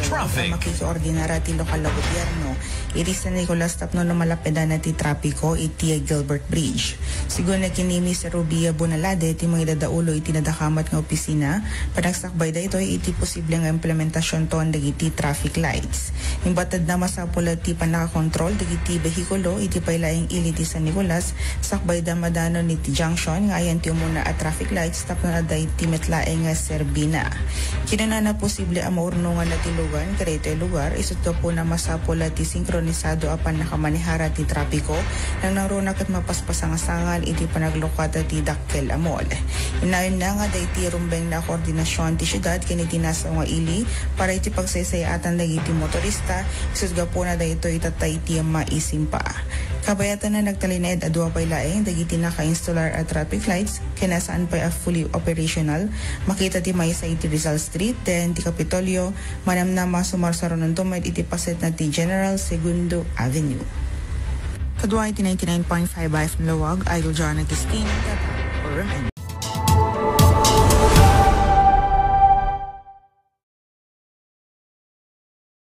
Traffic. Makikiordinara ti lokal na gobyerno. Iti San Nicolas tapno no malapeda na ti trapiko iti Gilbert Bridge. Sigun na kinimi sa Rubia Bonalade ti mga idadaulo iti nadakamat nga opisina. Panagsakbay da ito iti posible nga implementasyon ton dagiti traffic lights. Imbatad na masapula ti panakakontrol dagiti behikulo iti pailaing ili ti San Nicolas sakbay da madano ni ti junction nga ayan ti umuna at traffic lights tapno na da iti metlaeng nga Serbina. Kinana na posible ang maurnungan na ti lugar kada ito lugar isut po na masapula ti sinkronisado apan nakamanihara ti trapiko nang narunak at mapaspasangasangan iti panaglukata ti dakkel amol. Inayon na nga da iti rumbeng na koordinasyon ti syudad kiniti nasa nga ili para iti pagsaysayatan lagi ti motorista isut po na da ito itatay ti maisimpa. Kabayatan na nagtalined adwa pay laeng dagiti naka-installer at traffic lights kinasaan pay a fully operational makita ti may sa iti Rizal Street then ti Kapitolyo manam na masumarsaron ng tumay iti paset na ti General Segundo Avenue. Kadwa iti 99.5 FM Lawag, Idol John Agustin, or